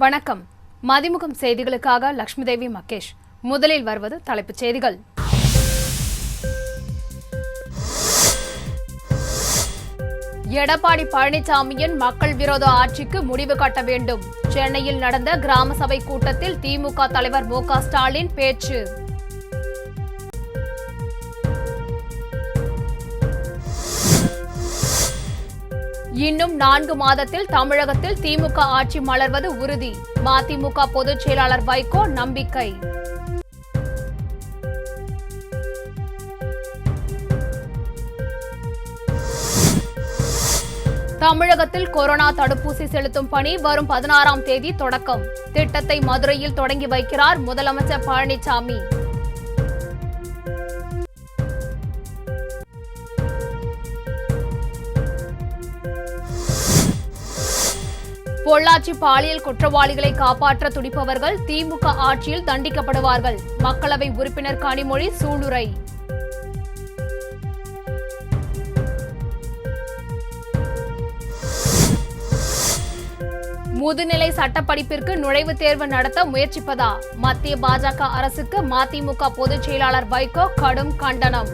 வணக்கம். மதிமுகம் செய்திகளுக்காக லட்சுமி தேவி மகேஷ். முதலில் வருவது தலைப்புச் செய்திகள். எடப்பாடி பழனிசாமியின் மக்கள் விரோத ஆட்சிக்கு முடிவு கட்ட வேண்டும். சென்னையில் நடந்த கிராம சபை கூட்டத்தில் திமுக தலைவர் மு.க. ஸ்டாலின் பேச்சு. இன்னும் 4 மாதத்தில் தமிழகத்தில் திமுக ஆட்சி மலர்வது உறுதி. மதிமுக பொதுச் செயலாளர் வைகோ நம்பிக்கை. தமிழகத்தில் கொரோனா தடுப்பூசி செலுத்தும் பணி வரும் 16ஆம் தேதி தொடக்கம். திட்டத்தை மதுரையில் தொடங்கி வைக்கிறார் முதலமைச்சர் பழனிசாமி. பொள்ளாச்சி பாலியல் குற்றவாளிகளை காப்பாற்ற துடிப்பவர்கள் திமுக ஆட்சியில் தண்டிக்கப்படுவார்கள். மக்களவை உறுப்பினர் கனிமொழி சூளுரை. முதுநிலை சட்டப்படிப்பிற்கு நுழைவுத் தேர்வு நடத்த முயற்சிப்பதா? மத்திய பாஜக அரசுக்கு மதிமுக பொதுச் செயலாளர் வைகோ கடும் கண்டனம்.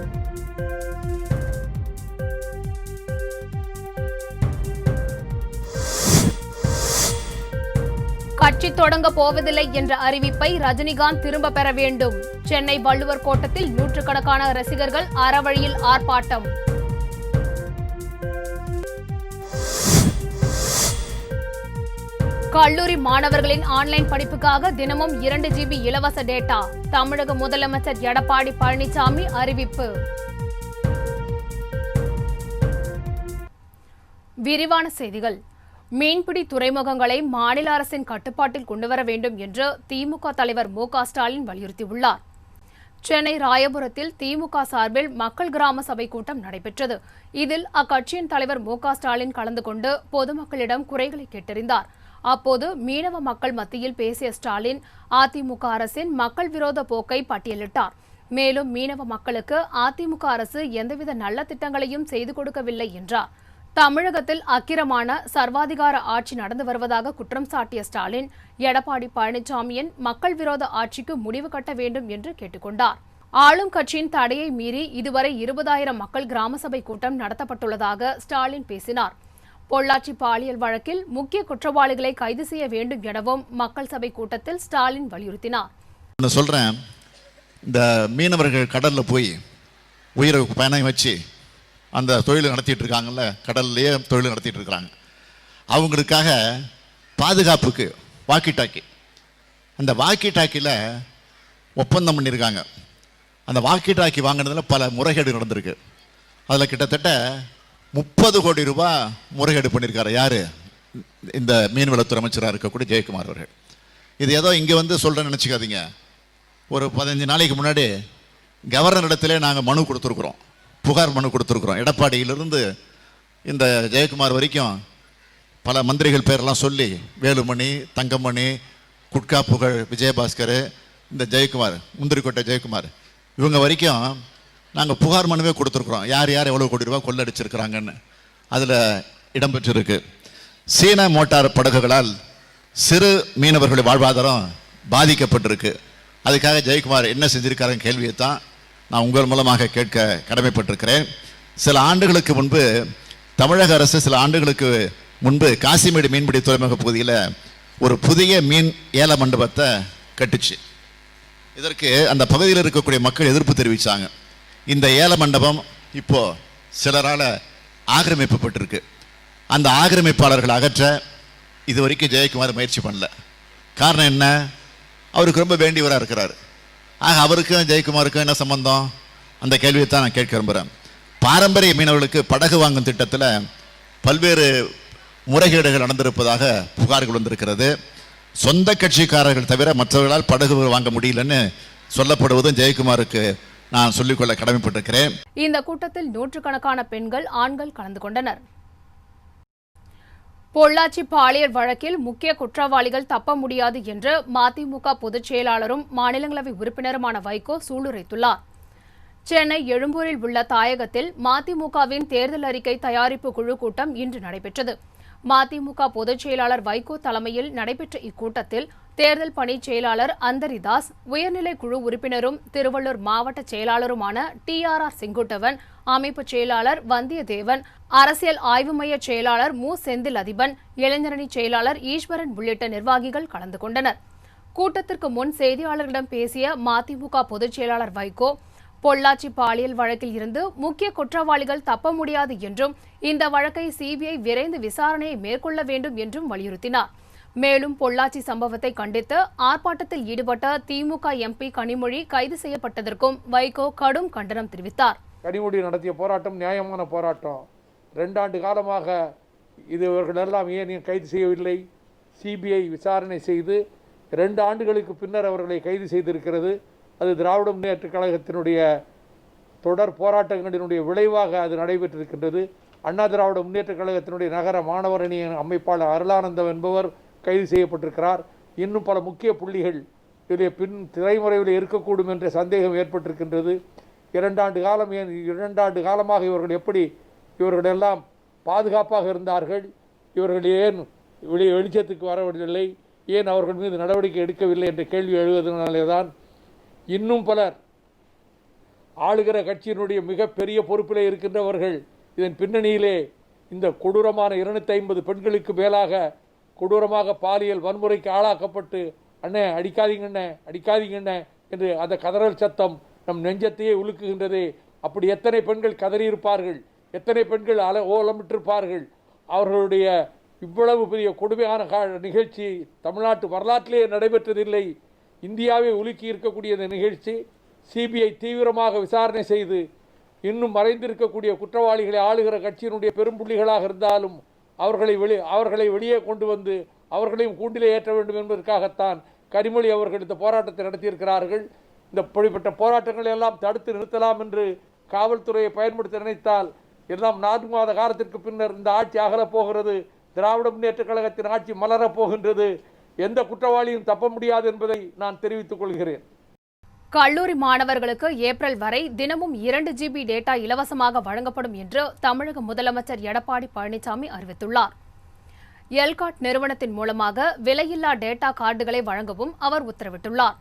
கட்சி தொடங்க போவதில்லை என்ற அறிவிப்பை ரஜினிகாந்த் திரும்ப பெற வேண்டும். சென்னை வள்ளுவர் கோட்டத்தில் நூற்றுக்கணக்கான ரசிகர்கள் அறவழியில் ஆர்ப்பாட்டம். கல்லூரி மாணவர்களின் ஆன்லைன் படிப்புக்காக தினமும் 2 GB இலவச டேட்டா. தமிழக முதலமைச்சர் எடப்பாடி பழனிசாமி அறிவிப்பு. விரிவான செய்திகள். மீன்பிடி துறைமுகங்களை மாநில அரசின் கட்டுப்பாட்டில் கொண்டுவர வேண்டும் என்று திமுக தலைவர் மு.க. ஸ்டாலின் வலியுறுத்தியுள்ளார். சென்னை ராயபுரத்தில் திமுக சார்பில் மக்கள் கிராம சபை கூட்டம் நடைபெற்றது. இதில் அக்கட்சியின் தலைவர் மு.க. ஸ்டாலின் கலந்து கொண்டு பொதுமக்களிடம் குறைகளை கேட்டறிந்தார். அப்போது மீனவ மக்கள் மத்தியில் பேசிய ஸ்டாலின் அதிமுக அரசின் மக்கள் விரோத போக்கை பட்டியலிட்டார். மேலும் மீனவ மக்களுக்கு அதிமுக அரசு எந்தவித நல்ல திட்டங்களையும் செய்து கொடுக்கவில்லை என்றார். தமிழகத்தில் அக்கிரமான சர்வாதிகார ஆட்சி நடந்து வருவதாக குற்றம் சாட்டிய ஸ்டாலின் எடப்பாடி பழனிசாமியின் மக்கள் விரோத ஆட்சிக்கு முடிவு கட்ட வேண்டும் என்று கேட்டுக்கொண்டார். ஆளும் கட்சியின் தடையை மீறி இதுவரை 20,000 மக்கள் கிராம சபை கூட்டம் நடத்தப்பட்டுள்ளதாக ஸ்டாலின் பேசினார். பொள்ளாச்சி பாலியல் வழக்கில் முக்கிய குற்றவாளிகளை கைது செய்ய வேண்டும் எனவும் மக்கள் சபை கூட்டத்தில் ஸ்டாலின் வலியுறுத்தினார். சொல்றேன், இந்த மீனவர்கள் கடல்ல போய் உயிரை பயணம் வச்சு அந்த தொழில் நடத்திட்டு இருக்காங்கல்ல, கடல்லையே தொழில் நடத்திட்டு இருக்கிறாங்க. அவங்களுக்காக பாதுகாப்புக்கு வாக்கி டாக்கி, அந்த வாக்கி டாக்கியில் ஒப்பந்தம் பண்ணியிருக்காங்க. அந்த வாக்கி டாக்கி வாங்கினதில் பல முறைகேடு நடந்திருக்கு. அதில் கிட்டத்தட்ட 30 கோடி ரூபாய் முறைகேடு பண்ணியிருக்காரு. யார்? இந்த மீன்வளத்துறை அமைச்சராக இருக்கக்கூடிய ஜெயக்குமார் அவர்கள். இது ஏதோ இங்கே வந்து சொல்கிறேன்னு நினச்சிக்காதீங்க. ஒரு 15 நாளைக்கு முன்னாடி கவர்னர் இடத்துல நாங்கள் மனு கொடுத்துருக்குறோம், புகார் மனு கொடுத்துருக்குறோம். எடப்பாடியிலிருந்து இந்த ஜெயக்குமார் வரைக்கும் பல மந்திரிகள் பேரெல்லாம் சொல்லி, வேலுமணி, தங்கமணி, குட்கா புகழ், விஜயபாஸ்கர், இந்த ஜெயக்குமார், முந்திரிக்கோட்டை ஜெயக்குமார், இவங்க வரைக்கும் நாங்கள் புகார் மனுவே கொடுத்துருக்குறோம். யார் யார் எவ்வளோ கோடி ரூபா கொள்ளடிச்சிருக்கிறாங்கன்னு. அதில் இடம்பெற்றிருக்கு. சீன மோட்டார் படகுகளால் சிறு மீனவர்களுடைய வாழ்வாதாரம் பாதிக்கப்பட்டிருக்கு. அதுக்காக ஜெயக்குமார் என்ன செஞ்சிருக்காருன்னு கேள்வியை தான் நான் உங்கள் மூலமாக கேட்க கடமைப்பட்டிருக்கிறேன். சில ஆண்டுகளுக்கு முன்பு தமிழக அரசு காசிமேடு மீன்பிடி துறைமுக பகுதியில் ஒரு புதிய மீன் ஏல மண்டபத்தை கட்டுச்சு. இதற்கு அந்த பகுதியில் இருக்கக்கூடிய மக்கள் எதிர்ப்பு தெரிவித்தாங்க. இந்த ஏல மண்டபம் இப்போ சிலரால் ஆக்கிரமிக்கப்பட்டிருக்கு. அந்த ஆக்கிரமிப்பாளர்கள் அகற்ற இதுவரைக்கும் ஜெயக்குமார் முயற்சி பண்ணல. காரணம் என்ன? அவருக்கு ரொம்ப வேண்டியவராக இருக்கிறார். ஆக அவருக்கும் ஜெயக்குமாருக்கும் என்ன சம்பந்தம்? அந்த கேள்வியை தான் நான் கேட்க விரும்புகிறேன். பாரம்பரிய மீனவர்களுக்கு படகு வாங்கும் திட்டத்தில் பல்வேறு முறைகேடுகள் நடந்திருப்பதாக புகார்கள் வந்திருக்கிறது. சொந்த கட்சிக்காரர்கள் தவிர மற்றவர்களால் படகு வாங்க முடியலன்னு சொல்லப்படுவதும் ஜெயக்குமாருக்கு நான் சொல்லிக்கொள்ள கடமைப்பட்டிருக்கிறேன். இந்த கூட்டத்தில் நூற்றுக்கணக்கான பெண்கள், ஆண்கள் கலந்து கொண்டனர். பொள்ளாச்சி பாலியல் வழக்கில் முக்கிய குற்றவாளிகள் தப்ப முடியாது என்று மதிமுக பொதுச் செயலாளரும் மாநிலங்களவை உறுப்பினருமான வைகோ சூளுரைத்துள்ளார். சென்னை எழும்பூரில் உள்ள தாயகத்தில் மதிமுகவின் தேர்தல் அறிக்கை தயாரிப்பு குழு கூட்டம் இன்று நடைபெற்றது. மதிமுக பொதுச் செயலாளர் வைகோ தலைமையில் நடைபெற்ற இக்கூட்டத்தில் தேர்தல் பணி செயலாளர் அந்தரிதாஸ், உயர்நிலை குழு உறுப்பினரும் திருவள்ளூர் மாவட்ட செயலாளருமான TRR செங்குட்டவன், அமைப்பு செயலாளர் வந்தியத்தேவன், அரசியல் ஆய்வு மைய செயலாளர் மு. செந்தில் அதிபன், இளைஞரணி செயலாளர் ஈஸ்வரன் உள்ளிட்ட நிர்வாகிகள் கலந்து கொண்டனர். கூட்டத்திற்கு முன் செய்தியாளர்களிடம் பேசிய மதிமுக பொதுச் செயலாளர் வைகோ, பொள்ளாச்சி பாலியல் வழக்கில் இருந்து முக்கிய குற்றவாளிகள் தப்ப முடியாது என்றும் இந்த வழக்கை CBI விரைந்து விசாரணையை மேற்கொள்ள வேண்டும் என்றும் வலியுறுத்தினார். மேலும் பொள்ளாச்சி சம்பவத்தை கண்டித்து ஆர்ப்பாட்டத்தில் ஈடுபட்ட திமுக MP கனிமொழி கைது செய்யப்பட்டதற்கும் வைகோ கடும் கண்டனம் தெரிவித்தார். கனிமொழி நடத்திய போராட்டம் நியாயமான போராட்டம். 2 ஆண்டு காலமாக இவர்களெல்லாம் ஏன் கைது செய்யவில்லை? CBI விசாரணை செய்து 2 ஆண்டுகளுக்கு பின்னர் அவர்களை கைது செய்திருக்கிறது. அது திராவிட முன்னேற்றக் கழகத்தினுடைய தொடர் போராட்டங்களினுடைய விளைவாக அது நடைபெற்றிருக்கின்றது. அண்ணா திராவிட முன்னேற்றக் கழகத்தினுடைய நகர மாணவர் அணி அமைப்பாளர் அருளானந்தம் என்பவர் கைது செய்யப்பட்டிருக்கிறார். இன்னும் பல முக்கிய புள்ளிகள் இதில் திரைமுறையில் இருக்கக்கூடும் என்ற சந்தேகம் ஏற்பட்டிருக்கின்றது. 2 ஆண்டு காலமாக இவர்கள் எப்படி இவர்களெல்லாம் பாதுகாப்பாக இருந்தார்கள்? இவர்கள் ஏன் வெளிச்சத்துக்கு வரவில்லை? ஏன் அவர்கள் மீது நடவடிக்கை எடுக்கவில்லை என்ற கேள்வி எழுவதனாலே தான் இன்னும் பலர் ஆளுகிற கட்சியினுடைய மிகப்பெரிய பொறுப்பிலே இருக்கின்றவர்கள் இதன் பின்னணியிலே இந்த கொடூரமான 250 பெண்களுக்கு மேலாக கொடூரமாக பாலியல் வன்முறைக்கு ஆளாக்கப்பட்டு அண்ணே அடிக்காதீங்கண்ணே என்று அந்த கதறல் சத்தம் நம் நெஞ்சத்தையே உலுக்குகின்றதே. அப்படி எத்தனை பெண்கள் கதறியிருப்பார்கள், எத்தனை பெண்கள் ஓலமிட்டிருப்பார்கள். அவர்களுடைய இவ்வளவு பெரிய கொடுமையான நிகழ்ச்சி தமிழ்நாட்டு வரலாற்றிலே நடைபெற்றதில்லை. இந்தியாவை உலுக்கி இருக்கக்கூடிய இந்த நிகழ்ச்சி CBI தீவிரமாக விசாரணை செய்து இன்னும் மறைந்திருக்கக்கூடிய குற்றவாளிகளை ஆளுகிற கட்சியினுடைய பெரும்புள்ளிகளாக இருந்தாலும் அவர்களை வெளியே கொண்டு வந்து அவர்களையும் கூண்டிலே ஏற்ற வேண்டும் என்பதற்காகத்தான் கனிமொழி அவர்கள் இந்த போராட்டத்தை நடத்தியிருக்கிறார்கள். இந்த இப்படிப்பட்ட போராட்டங்களை எல்லாம் தடுத்து நிறுத்தலாம் என்று காவல்துறையை பயன்படுத்த நினைத்தால் எல்லாம் 4 மாத காலத்திற்கு பின்னர் இந்த ஆட்சி அகலப் போகிறது. திராவிட முன்னேற்றக் கழகத்தின் ஆட்சி மலரப் போகின்றது. எந்த குற்றவாளியும் தப்ப முடியாது என்பதை நான் தெரிவித்துக் கொள்கிறேன். கல்லூரி மாணவர்களுக்கு ஏப்ரல் வரை தினமும் 2 GB டேட்டா இலவசமாக வழங்கப்படும் என்று தமிழக முதலமைச்சர் எடப்பாடி பழனிசாமி அறிவித்துள்ளார். எல்காட் நிறுவனத்தின் மூலமாக விலையில்லா டேட்டா கார்டுகளை வழங்கவும் அவர் உத்தரவிட்டுள்ளார்.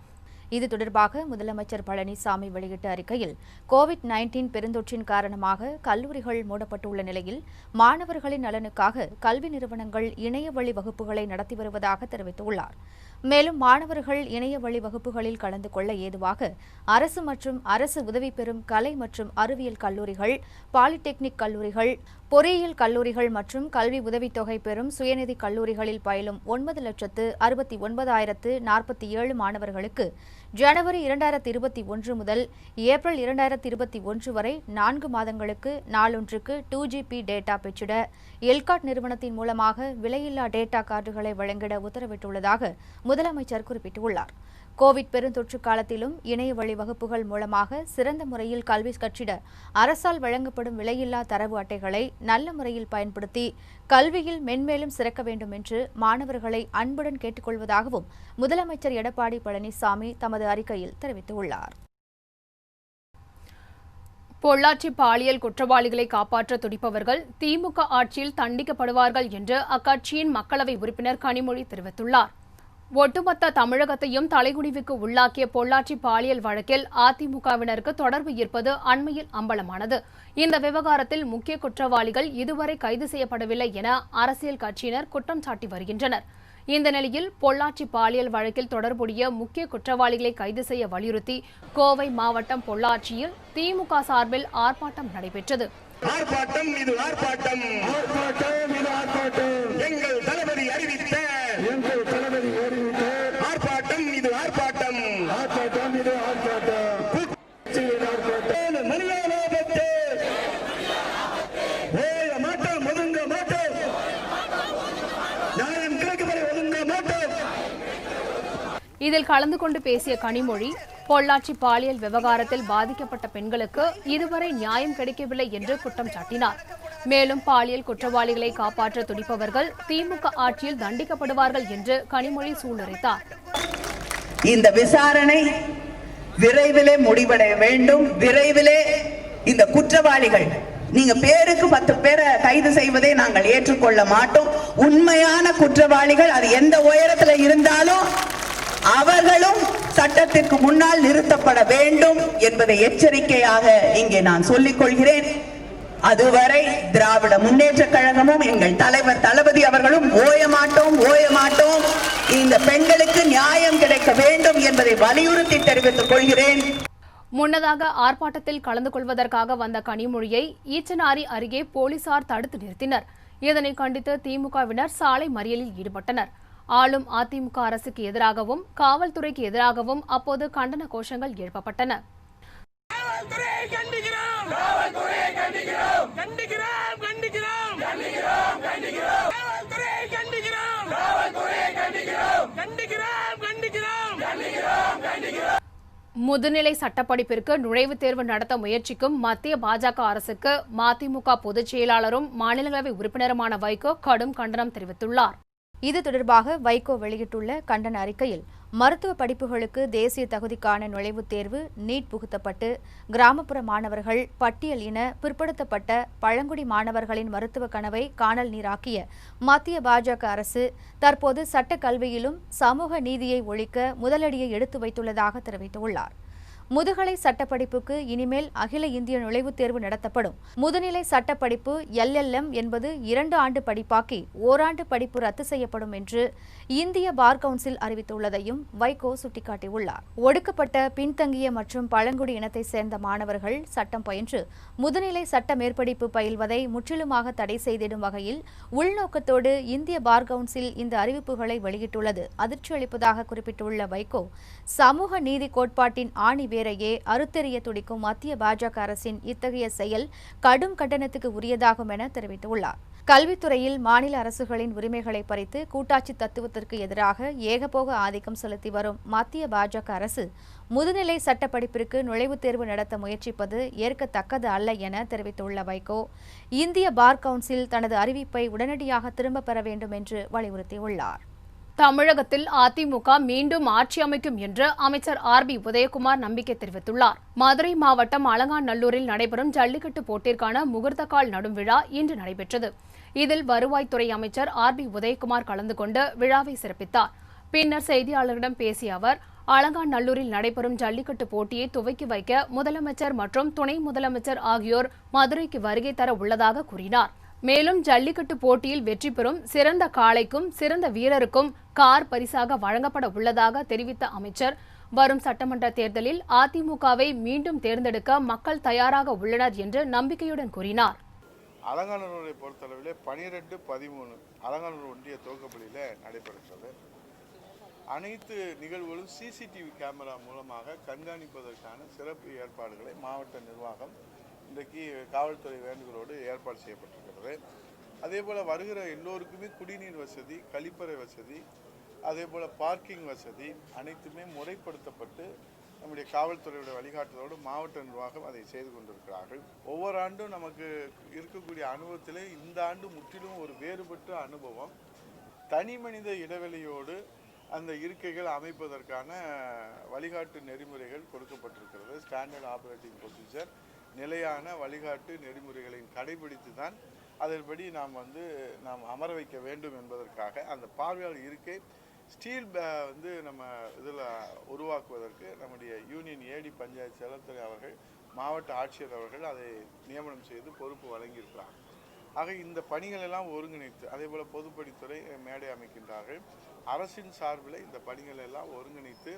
இது தொடர்பாக முதலமைச்சர் பழனிசாமி வெளியிட்ட அறிக்கையில், COVID-19 பெருந்தொற்றின் காரணமாக கல்லூரிகள் மூடப்பட்டுள்ள நிலையில் மாணவர்களின் நலனுக்காக கல்வி நிறுவனங்கள் இணைய வழி வகுப்புகளை நடத்தி வருவதாக தெரிவித்துள்ளார். மேலும் மாணவர்கள் இணைய வழி வகுப்புகளில் கலந்து கொள்ள ஏதுவாக அரசு மற்றும் அரசு உதவி பெறும் கலை மற்றும் அறிவியல் கல்லூரிகள், பாலிடெக்னிக் கல்லூரிகள், பொறியியல் கல்லூரிகள் மற்றும் கல்வி உதவித்தொகை பெறும் சுயநிதி கல்லூரிகளில் பயிலும் 9,69,047 மாணவர்களுக்கு ஜனவரி 2021 முதல் ஏப்ரல் 2021 வரை 4 மாதங்களுக்கு நாளொன்றுக்கு 2 GB டேட்டா பெற்றிட எல்காட் நிறுவனத்தின் மூலமாக விலையில்லா டேட்டா கார்டுகளை வழங்கிட உத்தரவிட்டுள்ளதாக முதலமைச்சர் குறிப்பிட்டுள்ளார். கோவிட் பெருந்தொற்று காலத்திலும் இணைய வழி வகுப்புகள் மூலமாக சிறந்த முறையில் கல்வி கற்றிட அரசால் வழங்கப்படும் விலையில்லா தரவு அட்டைகளை நல்ல முறையில் பயன்படுத்தி கல்வியில் மென்மேலும் சிறக்க வேண்டும் என்று மாணவர்களை அன்புடன் கேட்டுக்கொள்வதாகவும் முதலமைச்சர் எடப்பாடி பழனிசாமி தமது அறிக்கையில் தெரிவித்துள்ளார். பொள்ளாச்சி பாலியல் குற்றவாளிகளை காப்பாற்ற துடிப்பவர்கள் திமுக ஆட்சியில் தண்டிக்கப்படுவார்கள் என்று அக்கட்சியின் மக்களவை உறுப்பினர் கனிமொழி தெரிவித்துள்ளார். ஒட்டுமொத்த தமிழகத்தையும் தலைகுனிவுக்கு உள்ளாக்கிய பொள்ளாச்சி பாலியல் வழக்கில் அதிமுகவினருக்கு தொடர்பு இருப்பது அண்மையில் அம்பலமானது. இந்த விவகாரத்தில் முக்கிய குற்றவாளிகள் இதுவரை கைது செய்யப்படவில்லை என அரசியல் கட்சியினர் குற்றம் சாட்டி வருகின்றனர். இந்த நிலையில் பொள்ளாச்சி பாலியல் வழக்கில் தொடர்புடைய முக்கிய குற்றவாளிகளை கைது செய்ய வலியுறுத்தி கோவை மாவட்டம் பொள்ளாச்சியில் திமுக சார்பில் ஆர்ப்பாட்டம் நடைபெற்றது. எங்கள் தளபதி அறிவித்த ஆர்ப்பாட்டம் இது ஆர்ப்பாட்டம். ஓய மாட்டோம், ஒதுங்க மாட்டோம். நியாயம் கிடைக்கும் வரை ஒதுங்க மாட்டோம். இதில் கலந்து கொண்டு பேசிய கனிமொழி, பொள்ளாச்சி பாலியல் விவகாரத்தில் பாதிக்கப்பட்ட பெண்களுக்கு இதுவரை நியாயம் கிடைக்கவில்லை என்று குற்றம் சாட்டினார். மேலும் பாலியல் குற்றவாளிகளை காப்பாற்ற துடிப்பவர்கள் திமுக ஆட்சியில் தண்டிக்கப்படுவார்கள் என்று கனிமொழி சூளுரைத்தார். இந்த விசாரணை விரைவிலே முடிவடைய வேண்டும். விரைவிலே இந்த குற்றவாளிகள் நீங்க பேருக்கு 10 பேரை கைது செய்வதை நாங்கள் ஏற்றுக்கொள்ள மாட்டோம். உண்மையான குற்றவாளிகள் அது எந்த உயரத்துல இருந்தாலும் அவர்களும் சட்டத்திற்கு முன்னால் நிறுத்தப்பட வேண்டும் என்பதை எச்சரிக்கையாக இங்கே நான் சொல்லிக் கொள்கிறேன். அதுவரை திராவிட முன்னேற்ற கழகமும் எங்கள் தலைவர் தளபதி அவர்களும் ஓய மாட்டோம். இந்த பெண்களுக்கு நியாயம் கிடைக்க வேண்டும் என்பதை வலியுறுத்தி தெரிவித்துக் கொள்கிறேன். முன்னதாக ஆர்ப்பாட்டத்தில் கலந்து கொள்வதற்காக வந்த கனிமொழியை ஈச்சனாரி அருகே போலீசார் தடுத்து நிறுத்தினர். இதனை கண்டித்து திமுகவினர் சாலை மறியலில் ஈடுபட்டனர். ஆளும் அதிமுக அரசுக்கு எதிராகவும் காவல்துறைக்கு எதிராகவும் அப்போது கண்டன கோஷங்கள் எழுப்பப்பட்டன. முதுநிலை சட்டப்படிப்பிற்கு நுழைவுத் தேர்வு நடத்த முயற்சிக்கும் மத்திய பாஜக அரசுக்கு மதிமுக பொதுச் செயலாளரும் மாநிலங்களவை உறுப்பினருமான வைகோ கடும் கண்டனம் தெரிவித்துள்ளார். இது தொடர்பாக வைகோ வெளியிட்டுள்ள கண்டன அறிக்கையில் மருத்துவ படிப்புகளுக்கு தேசிய தகுதிக்கான நுழைவுத் தேர்வு நீட் புகுத்தப்பட்டு கிராமப்புற மாணவர்கள், பட்டியல் இன பிற்படுத்தப்பட்ட பழங்குடி மாணவர்களின் மருத்துவ கனவை காணல் நீராக்கிய மத்திய பாஜக அரசு தற்போது சட்டக் கல்வியிலும் சமூக நீதியை ஒழிக்க முதலடியை எடுத்து வைத்துள்ளதாக தெரிவித்துள்ளார். முதுகலை சட்டப்படிப்புக்கு இனிமேல் அகில இந்திய நுழைவுத் தேர்வு நடத்தப்படும். முதுநிலை சட்டப்படிப்பு LLM என்பது 2 ஆண்டு படிப்பாக்கி ஓராண்டு படிப்பு ரத்து செய்யப்படும் என்று இந்திய பார் கவுன்சில் அறிவித்துள்ளதையும் வைகோ சுட்டிக்காட்டியுள்ளார். ஒடுக்கப்பட்ட, பின்தங்கிய மற்றும் பழங்குடி இனத்தை சேர்ந்த மாணவர்கள் சட்டம் பயின்று முதுநிலை சட்ட மேற்படிப்பு பயில்வதை முற்றிலுமாக தடை செய்திடும் வகையில் உள்நோக்கத்தோடு இந்திய பார் கவுன்சில் இந்த அறிவிப்புகளை வெளியிட்டுள்ளது அதிர்ச்சி அளிப்பதாக குறிப்பிட்டுள்ள வைகோ, சமூக நீதி கோட்பாட்டின் ஆணி வேரையே அறுத்தெறிய துடிக்கும் மத்திய பாஜக அரசின் இத்தகைய செயல் கடும் கண்டனத்துக்கு உரியதாகும் என தெரிவித்துள்ளார். கல்வித்துறையில் மாநில அரசுகளின் உரிமைகளை பறித்து கூட்டாட்சி தத்துவத்திற்கு எதிராக ஏகபோக ஆதிக்கம் செலுத்தி வரும் மத்திய பாஜக அரசு முதுநிலை சட்டப்படிப்பிற்கு நுழைவுத் தேர்வு நடத்த முயற்சிப்பது ஏற்கத்தக்கது அல்ல என தெரிவித்துள்ள வைகோ, இந்திய பார் கவுன்சில் தனது அறிவிப்பை உடனடியாக திரும்பப் பெற வேண்டும் என்று வலியுறுத்தியுள்ளார். தமிழகத்தில் அதிமுக மீண்டும் ஆட்சி அமைக்கும் என்று அமைச்சர் RB உதயகுமார் நம்பிக்கை தெரிவித்துள்ளார். மதுரை மாவட்டம் அலங்காநல்லூரில் நடைபெறும் ஜல்லிக்கட்டு போட்டிற்கான முகூர்த்தக்கால் நடும் விழா இன்று நடைபெற்றது. இதில் வருவாய்த்துறை அமைச்சர் RB உதயகுமார் கலந்து கொண்டு விழாவை சிறப்பித்தார். பின்னர் செய்தியாளர்களிடம் பேசிய அவர், அலங்காநல்லூரில் நடைபெறும் ஜல்லிக்கட்டு போட்டியை துவக்கி வைக்க முதலமைச்சர் மற்றும் துணை முதலமைச்சர் ஆகியோர் மதுரைக்கு வருகை தர உள்ளதாக கூறினார். மேலும் ஜல்லிக்கட்டு போட்டியில் வெற்றி பெறும் சிறந்த காளைக்கும் சிறந்த வீரருக்கும் கார் பரிசாக வழங்கப்பட உள்ளதாக தெரிவித்த அமைச்சர், வரும் சட்டமன்ற தேர்தலில் அதிமுகவை மீண்டும் தேர்ந்தெடுக்க மக்கள் தயாராக உள்ளனர் என்று நம்பிக்கையுடன் கூறினார். அலங்காநல்லூரை பொறுத்தளவிலே 12-13 அலங்காநல்லூர் ஒன்றிய துவக்கப்பள்ளியில் நடைபெறுகிறது. அனைத்து நிகழ்வுகளும் CCTV கேமரா மூலமாக கண்காணிப்பதற்கான சிறப்பு ஏற்பாடுகளை மாவட்ட நிர்வாகம் இன்றைக்கு காவல்துறை வேண்டுகோளோடு ஏற்பாடு செய்யப்பட்டிருக்கிறது. அதே போல் வருகிற எல்லோருக்குமே குடிநீர் வசதி, கழிப்பறை வசதி, அதே போல் பார்க்கிங் வசதி அனைத்துமே முறைப்படுத்தப்பட்டு நம்முடைய காவல்துறையோட வழிகாட்டுதலோடு மாவட்ட நிர்வாகம் அதை செய்து கொண்டிருக்கிறார்கள். ஒவ்வொரு ஆண்டும் நமக்கு இருக்கக்கூடிய அனுபவத்திலே இந்த ஆண்டு முற்றிலும் ஒரு வேறுபட்ட அனுபவம். தனி மனித இடைவெளியோடு அந்த இருக்கைகள் அமைப்பதற்கான வழிகாட்டு நெறிமுறைகள் கொடுக்கப்பட்டிருக்கிறது. ஸ்டாண்டர்ட் ஆப்ரேட்டிங் ப்ரொசீஜர், நிலையான வழிகாட்டு நெறிமுறைகளின் கடைபிடித்து தான் அதன்படி நாம் அமர வைக்க வேண்டும் என்பதற்காக அந்த பார்வையாளர் இருக்கை ஸ்டீல் நம்ம இதில் உருவாக்குவதற்கு நம்முடைய யூனியன் ஏடி பஞ்சாயத்து செயலர் அவர்கள், மாவட்ட ஆட்சியர் அவர்கள் அதை நியமனம் செய்து பொறுப்பு வழங்கியிருக்கிறார். ஆக இந்த பணிகள் எல்லாம் ஒருங்கிணைத்து, அதே போல் பொதுப்பணித்துறை மேடை அமைக்கின்றார்கள். அரசின் சார்பில் இந்த பணிகள் எல்லாம் ஒருங்கிணைத்து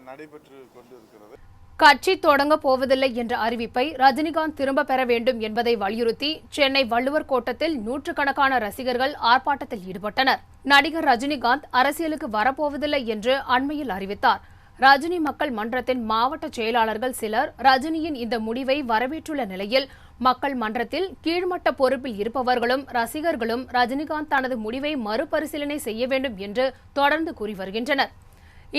நடைபெற்று கொண்டிருக்கிறது. கட்சி தொடங்க போவதில்லை என்ற அறிவிப்பை ரஜினிகாந்த் திரும்ப பெற வேண்டும் என்பதை வலியுறுத்தி சென்னை வள்ளுவர் கோட்டத்தில் நூற்றுக்கணக்கான ரசிகர்கள் ஆர்ப்பாட்டத்தில் ஈடுபட்டனர். நடிகர் ரஜினிகாந்த் அரசியலுக்கு வரப்போவதில்லை என்று அண்மையில் அறிவித்தார். ரஜினி மக்கள் மன்றத்தின் மாவட்ட செயலாளர்கள் சிலர் ரஜினியின் இந்த முடிவை வரவேற்றுள்ள நிலையில் மக்கள் மன்றத்தில் கீழ்மட்ட பொறுப்பில் இருப்பவர்களும் ரசிகர்களும் ரஜினிகாந்த் தனது முடிவை மறுபரிசீலனை செய்ய வேண்டும் என்று தொடர்ந்து கூறி வருகின்றனர்.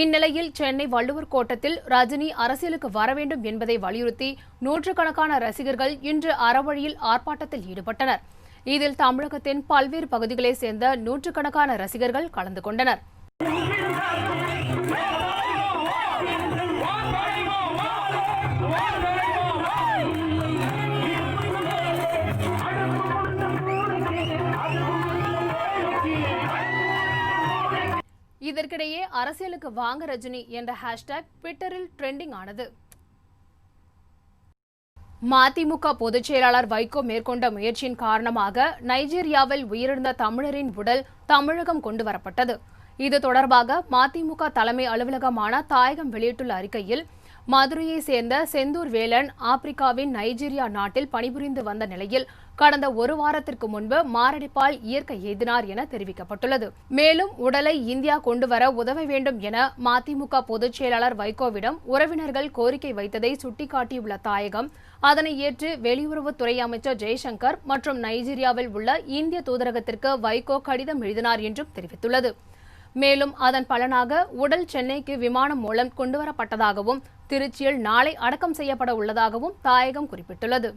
இந்நிலையில் சென்னை வள்ளுவர் கோட்டத்தில் ரஜினி அரசியலுக்கு வர வேண்டும் என்பதை வலியுறுத்தி நூற்றுக்கணக்கான ரசிகர்கள் இன்று அறவழியில் ஆர்ப்பாட்டத்தில் ஈடுபட்டனர். இதில் தமிழகத்தின் பல்வேறு பகுதிகளைச் சேர்ந்த நூற்றுக்கணக்கான ரசிகர்கள் கலந்து கொண்டனர். இதற்கிடையே அரசியலுக்கு வாங்க ரஜினி என்ற ஹேஷ்டேக் ட்விட்டரில் ட்ரெண்டிங் ஆனது. மதிமுக பொதுச் செயலாளர் வைகோ மேற்கொண்ட முயற்சியின் காரணமாக நைஜீரியாவில் உயிரிழந்த தமிழரின் உடல் தமிழகம் கொண்டு வரப்பட்டது. இது தொடர்பாக மதிமுக தலைமை அலுவலகமான தாயகம் வெளியிட்டுள்ள அறிக்கையில், மதுரையை சேர்ந்த செந்தூர் வேலன் ஆப்பிரிக்காவின் நைஜீரியா நாட்டில் பணிபுரிந்து வந்த நிலையில் கடந்த ஒரு வாரத்திற்கு முன்பு மாரடைப்பால் இயற்கை எய்தினார் என தெரிவிக்கப்பட்டுள்ளது. மேலும் உடலை இந்தியா கொண்டுவர உதவ வேண்டும் என மதிமுக பொதுச் செயலாளர் வைகோவிடம் உறவினர்கள் கோரிக்கை வைத்ததை சுட்டிக்காட்டியுள்ள தாயகம், அதனை ஏற்று வெளியுறவுத்துறை அமைச்சர் ஜெய்சங்கர் மற்றும் நைஜீரியாவில் உள்ள இந்திய தூதரகத்திற்கு வைகோ கடிதம் எழுதினார் என்றும் தெரிவித்துள்ளது. மேலும் அதன் பலனாக உடல் சென்னைக்கு விமானம் மூலம் கொண்டுவரப்பட்டதாகவும் திருச்சியில் நாளை அடக்கம் செய்யப்பட உள்ளதாகவும் தாயகம் குறிப்பிட்டுள்ளது.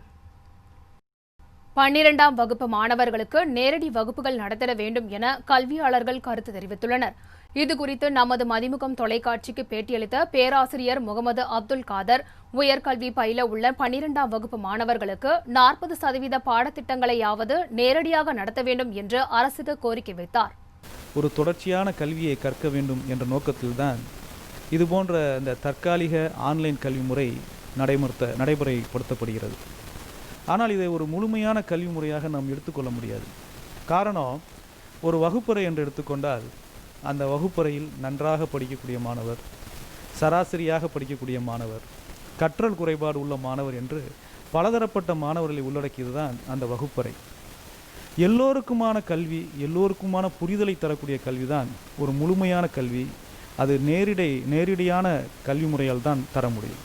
12ஆம் வகுப்பு மாணவர்களுக்கு நேரடி வகுப்புகள் நடத்திட வேண்டும் என கல்வியாளர்கள் கருத்து தெரிவித்துள்ளனர். இதுகுறித்து நமது மதிமுகம் தொலைக்காட்சிக்கு பேட்டியளித்த பேராசிரியர் முகமது அப்துல் காதர், உயர்கல்வி பயில உள்ள 12ஆம் வகுப்பு மாணவர்களுக்கு 40% பாடத்திட்டங்களையாவது நேரடியாக நடத்த வேண்டும் என்று அரசுக்கு கோரிக்கை வைத்தார். ஒரு தொடர்ச்சியான கல்வியை கற்க வேண்டும் என்ற நோக்கத்தில்தான் இதுபோன்ற இந்த தற்காலிக ஆன்லைன் கல்வி முறை நடைமுறைப்படுத்தப்படுகிறது. ஆனால் இதை ஒரு முழுமையான கல்வி முறையாக நாம் எடுத்துக்கொள்ள முடியாது. காரணம், ஒரு வகுப்பறை என்று எடுத்துக்கொண்டால் அந்த வகுப்பறையில் நன்றாக படிக்கக்கூடிய மாணவர், சராசரியாக படிக்கக்கூடிய மாணவர், கற்றல் குறைபாடு உள்ள மாணவர் என்று பலதரப்பட்ட மாணவர்களை உள்ளடக்கியது தான் அந்த வகுப்பறை. எல்லோருக்குமான கல்வி, எல்லோருக்குமான புரிதலை தரக்கூடிய கல்வி தான் ஒரு முழுமையான கல்வி. அது நேரடியான கல்வி முறையால் தான் தர முடியும்.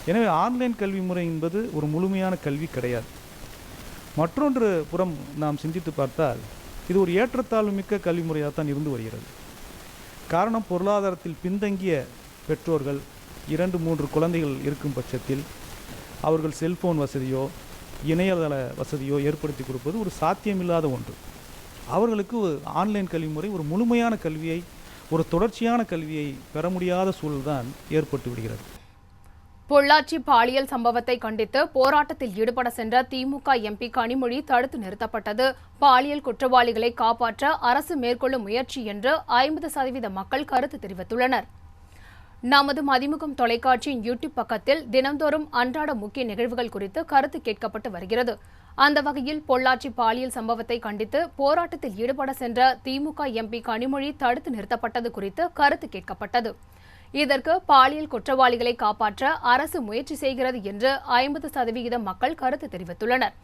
எனவே ஆன்லைன் கல்வி முறை என்பது ஒரு முழுமையான கல்வி கிடையாது. மற்றொன்று புறம் நாம் சிந்தித்து பார்த்தால் இது ஒரு ஏற்றத்தாழ்வு மிக்க கல்வி முறையாக தான் இருந்து வருகிறது. காரணம், பொருளாதாரத்தில் பின்தங்கிய பெற்றோர்கள் 2-3 குழந்தைகள் இருக்கும் பட்சத்தில் அவர்கள் செல்போன் வசதியோ இணையதள வசதியோ ஏற்படுத்தி கொடுப்பது ஒரு சாத்தியமில்லாத ஒன்று. அவர்களுக்கு ஆன்லைன் கல்வி முறை ஒரு முழுமையான கல்வியை, ஒரு தொடர்ச்சியான கல்வியை பெற முடியாத சூழல்தான் ஏற்பட்டு விடுகிறது. பொள்ளாச்சி பாலியல் சம்பவத்தை கண்டித்து போராட்டத்தில் ஈடுபட சென்ற திமுக எம்பி கனிமொழி தடுத்து நிறுத்தப்பட்டது பாலியல் குற்றவாளிகளை காப்பாற்ற அரசு மேற்கொள்ளும் முயற்சி என்று 50% மக்கள் கருத்து தெரிவித்துள்ளனர். நமது மதிமுகம் தொலைக்காட்சியின் யூடியூப் பக்கத்தில் தினந்தோறும் அன்றாட முக்கிய நிகழ்வுகள் குறித்து கருத்து கேட்கப்பட்டு வருகிறது. அந்த வகையில் பொள்ளாச்சி பாலியல் சம்பவத்தை கண்டித்து போராட்டத்தில் ஈடுபட சென்ற திமுக எம்பி கனிமொழி தடுத்து நிறுத்தப்பட்டது குறித்து கருத்து கேட்கப்பட்டது. இதற்கு பாலியல் குற்றவாளிகளை காப்பாற்ற அரசு முயற்சி செய்கிறது என்று 50% மக்கள் கருத்து தெரிவித்துள்ளனர்.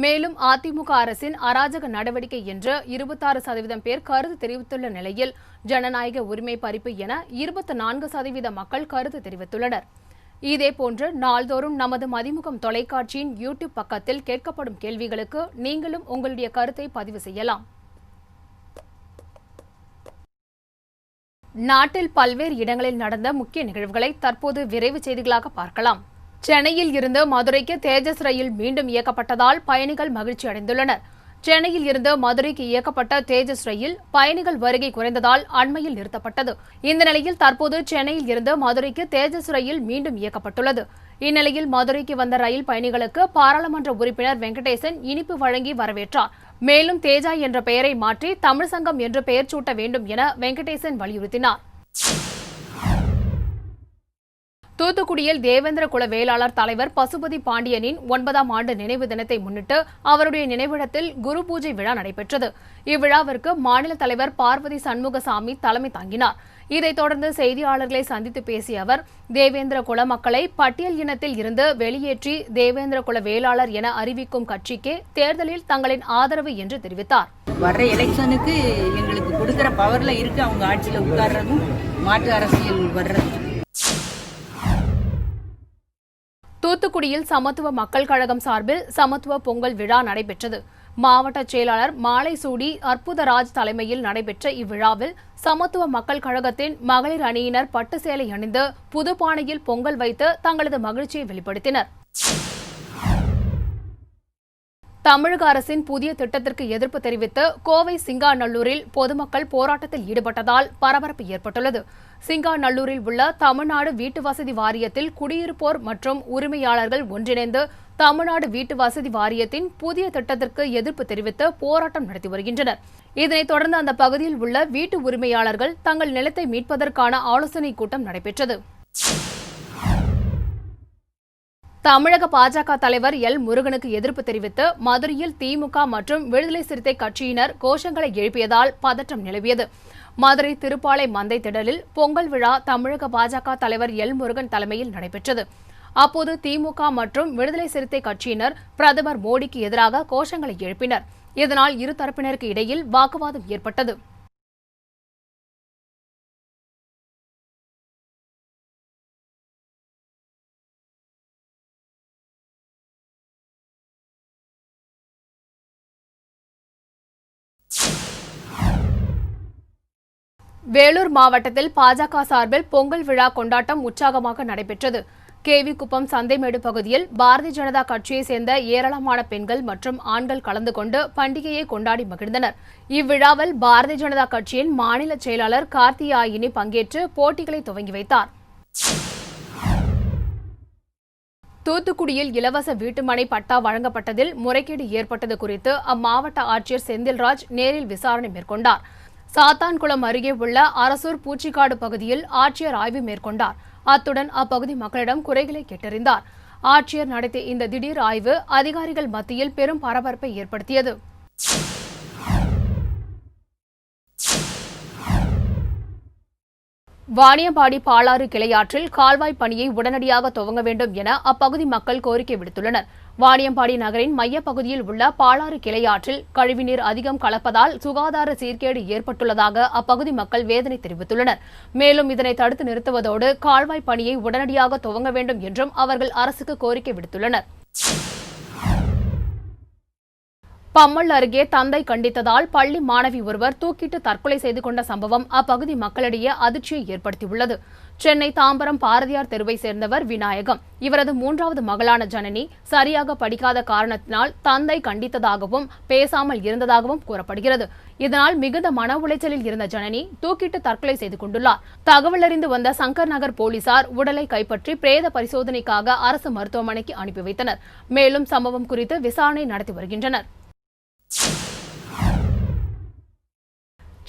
மேலும் அதிமுக அரசின் அராஜக நடவடிக்கை என்று 26% பேர் கருத்து தெரிவித்துள்ள நிலையில் ஜனநாயக உரிமை பறிப்பு என 24% மக்கள் கருத்து தெரிவித்துள்ளனர். இதேபோன்று நாள்தோறும் நமது மதிமுகம் தொலைக்காட்சியின் யூடியூப் பக்கத்தில் கேட்கப்படும் கேள்விகளுக்கு நீங்களும் உங்களுடைய கருத்தை பதிவு செய்யலாம். நாட்டில் பல்வேறு இடங்களில் நடந்த முக்கிய நிகழ்வுகளை தற்போது விரைவு செய்திகளாக பார்க்கலாம். சென்னையில் இருந்து மதுரைக்கு தேஜஸ் ரயில் மீண்டும் இயக்கப்பட்டதால் பயணிகள் மகிழ்ச்சி அடைந்துள்ளனர். சென்னையில் இருந்து மதுரைக்கு இயக்கப்பட்ட தேஜஸ் ரயில் பயணிகள் வருகை குறைந்ததால் அண்மையில் நிறுத்தப்பட்டது. இந்த நிலையில் தற்போது சென்னையில் இருந்து மதுரைக்கு தேஜஸ் ரயில் மீண்டும் இயக்கப்பட்டுள்ளது. இந்நிலையில் மதுரைக்கு வந்த ரயில் பயணிகளுக்கு பாராளுமன்ற உறுப்பினர் வெங்கடேசன் இனிப்பு வழங்கி வரவேற்றார். மேலும் தேஜா என்ற பெயரை மாற்றி தமிழ் சங்கம் என்று பெயர் சூட்ட வேண்டும் என வெங்கடேசன் வலியுறுத்தினார். தூத்துக்குடியில் தேவேந்திர குல வேளாளர் தலைவர் பசுபதி பாண்டியனின் 9ஆம் ஆண்டு நினைவு தினத்தை முன்னிட்டு அவருடைய நினைவிடத்தில் குரு பூஜை விழா நடைபெற்றது. இவ்விழாவிற்கு மாநில தலைவர் பார்வதி சண்முகசாமி தலைமை தாங்கினார். இதைத் தொடர்ந்து செய்தியாளர்களை சந்தித்து பேசிய அவர், தேவேந்திர குல மக்களை பட்டியல் இனத்தில் இருந்து வெளியேற்றி தேவேந்திர குல வேளாளர் என அறிவிக்கும் கட்சிக்கே தேர்தலில் தங்களின் ஆதரவு என்று தெரிவித்தார். வர்ற எலெக்ஷனுக்கு எங்களுக்கு கொடுக்கிற பவர்ல இருக்கு, அவங்க ஆட்சியில் உட்கார்றதும் மாற்று அரசியல் வர்றது. தூத்துக்குடியில் சமத்துவ மக்கள் கழகம் சார்பில் சமத்துவ பொங்கல் விழா நடைபெற்றது. மாவட்ட செயலாளர் மாலை சூடி அற்புதராஜ் தலைமையில் நடைபெற்ற இவ்விழாவில் சமத்துவ மக்கள் கழகத்தின் மகளிர் அணியினர் பட்டு சேலை அணிந்து புதுப்பானையில் பொங்கல் வைத்து தங்களது மகிழ்ச்சியை வெளிப்படுத்தினர். தமிழக அரசின் புதிய திட்டத்திற்கு எதிர்ப்பு தெரிவித்து கோவை சிங்காநல்லூரில் பொதுமக்கள் போராட்டத்தில் ஈடுபட்டதால் பரபரப்பு ஏற்பட்டுள்ளது. சிங்காநல்லூரில் உள்ள தமிழ்நாடு வீட்டு வசதி வாரியத்தில் குடியிருப்போர் மற்றும் உரிமையாளர்கள் ஒன்றிணைந்து தமிழ்நாடு வீட்டு வசதி வாரியத்தின் புதிய திட்டத்திற்கு எதிர்ப்பு தெரிவித்து போராட்டம் நடத்தி வருகின்றனர். இதனைத் தொடர்ந்து அந்த பகுதியில் உள்ள வீட்டு உரிமையாளர்கள் தங்கள் நிலத்தை மீட்பதற்கான ஆலோசனைக் கூட்டம் நடைபெற்றது. தமிழக பாஜக தலைவர் எல் முருகனுக்கு எதிர்ப்பு தெரிவித்து மதுரையில் திமுக மற்றும் விடுதலை சிறுத்தை கட்சியினர் கோஷங்களை எழுப்பியதால் பதற்றம் நிலவியது. மதுரை திருப்பாலை மந்தை திடலில் பொங்கல் விழா தமிழக பாஜக தலைவர் எல் முருகன் தலைமையில் நடைபெற்றது. அப்போது திமுக மற்றும் விடுதலை சிறுத்தை கட்சியினர் பிரதமர் மோடிக்கு எதிராக கோஷங்களை எழுப்பினர். இதனால் இரு தரப்பினருக்கு இடையில் வாக்குவாதம் ஏற்பட்டது. வேலூர் மாவட்டத்தில் பாஜக சார்பில் பொங்கல் விழா கொண்டாட்டம் உற்சாகமாக நடைபெற்றது. கேவி குப்பம் சந்தைமேடு பகுதியில் பாரதிய ஜனதா கட்சியைச் சேர்ந்த ஏராளமான பெண்கள் மற்றும் ஆண்கள் கலந்து கொண்டு பண்டிகையை கொண்டாடி மகிழ்ந்தனர். இவ்விழாவில் பாரதிய ஜனதா கட்சியின் மாநில செயலாளர் கார்த்தியாயினி பங்கேற்று போட்டிகளை துவங்கி வைத்தார். தூத்துக்குடியில் இலவச வீட்டுமனை பட்டா வழங்கப்பட்டதில் முறைகேடு ஏற்பட்டது குறித்து அம்மாவட்ட ஆட்சியர் செந்தில்ராஜ் நேரில் விசாரணை மேற்கொண்டார். சாத்தான்குளம் அருகே உள்ள அரசூர் பூச்சிக்காடு பகுதியில் ஆட்சியர் ஆய்வு மேற்கொண்டார். அத்துடன் அப்பகுதி மக்களிடம் குறைகளை கேட்டறிந்தார். ஆட்சியர் நடத்திய இந்த திடீர் ஆய்வு அதிகாரிகள் மத்தியில் பெரும் பரபரப்பை ஏற்படுத்தியது. வாணியம்பாடி பாலாறு கிளையாற்றில் கால்வாய் பணியை உடனடியாக துவங்க வேண்டும் என அப்பகுதி மக்கள் கோரிக்கை விடுத்துள்ளனர். வாணியம்பாடி நகரின் மையப்பகுதியில் உள்ள பாலாறு கிளையாற்றில் கழிவுநீர் அதிகம் கலப்பதால் சுகாதார சீர்கேடு ஏற்பட்டுள்ளதாக அப்பகுதி மக்கள் வேதனை தெரிவித்துள்ளனர். மேலும் இதனை தடுத்து நிறுத்துவதோடு கால்வாய் பணியை உடனடியாக துவங்க வேண்டும் என்றும் அவர்கள் அரசுக்கு கோரிக்கை விடுத்துள்ளனர். பம்மல் அருகே தந்தை கண்டித்ததால் பள்ளி மாணவி ஒருவர் தூக்கிட்டு தற்கொலை செய்து கொண்ட சம்பவம் அப்பகுதி மக்களிடையே அதிர்ச்சியை ஏற்படுத்தியுள்ளது. சென்னை தாம்பரம் பாரதியார் தெருவை சேர்ந்தவர் விநாயகம். இவரது 3வது மகளான ஜனனி சரியாக படிக்காத காரணத்தினால் தந்தை கண்டித்ததாகவும் பேசாமல் இருந்ததாகவும் கூறப்படுகிறது. இதனால் மிகுந்த மன உளைச்சலில் இருந்த ஜனனி தூக்கிட்டு தற்கொலை செய்து கொண்டுள்ளார். தகவல் அறிந்து வந்த சங்கர் நகர் போலீசார் உடலை கைப்பற்றி பிரேத பரிசோதனைக்காக அரசு மருத்துவமனைக்கு அனுப்பி வைத்தனர். மேலும் சம்பவம் குறித்து விசாரணை நடத்தி வருகின்றனர்.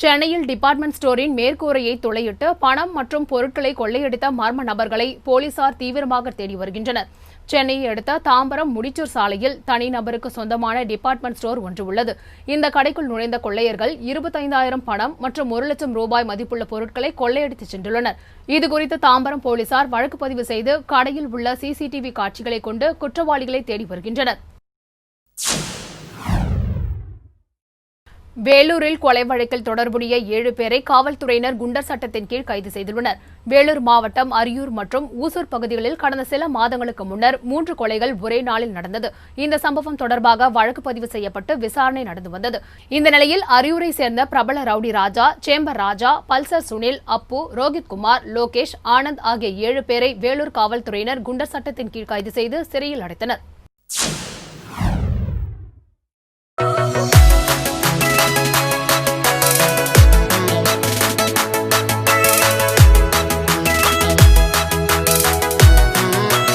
சென்னையில் டிபார்ட்மெண்ட் ஸ்டோரின் மேற்கூரையை துளையிட்டு பணம் மற்றும் பொருட்களை கொள்ளையடித்த மர்ம நபர்களை போலீசார் தீவிரமாக தேடி வருகின்றனர். சென்னையை அடுத்த தாம்பரம் முடிச்சூர் சாலையில் தனிநபருக்கு சொந்தமான டிபார்ட்மெண்ட் ஸ்டோர் ஒன்று உள்ளது. இந்த கடைக்குள் நுழைந்த கொள்ளையர்கள் 25,000 பணம் மற்றும் 1 லட்சம் ரூபாய் மதிப்புள்ள பொருட்களை கொள்ளையடித்து சென்றுள்ளனர். இதுகுறித்து தாம்பரம் போலீசார் வழக்கு பதிவு செய்து கடையில் உள்ள சிசிடிவி காட்சிகளை கொண்டு குற்றவாளிகளை தேடி வருகின்றனர். வேலூரில் கொலை வழக்கில் தொடர்புடைய 7 பேரை காவல்துறையினர் குண்டர் சட்டத்தின் கீழ் கைது செய்துள்ளனர். வேலூர் மாவட்டம் அரியூர் மற்றும் ஊசூர் பகுதிகளில் கடந்த சில மாதங்களுக்கு முன்னர் 3 கொலைகள் ஒரே நாளில் நடந்தது. இந்த சம்பவம் தொடர்பாக வழக்கு பதிவு செய்யப்பட்டு விசாரணை நடந்து வந்தது. இந்த நிலையில் அரியூரை சேர்ந்த பிரபல ரவுடி ராஜா, சேம்பர் ராஜா, பல்சர் சுனில், அப்பு, ரோஹித் குமார், லோகேஷ், ஆனந்த் ஆகிய 7 பேரை வேலூர் காவல்துறையினர் குண்டர் சட்டத்தின் கீழ் கைது செய்து சிறையில் அடைத்தனர்.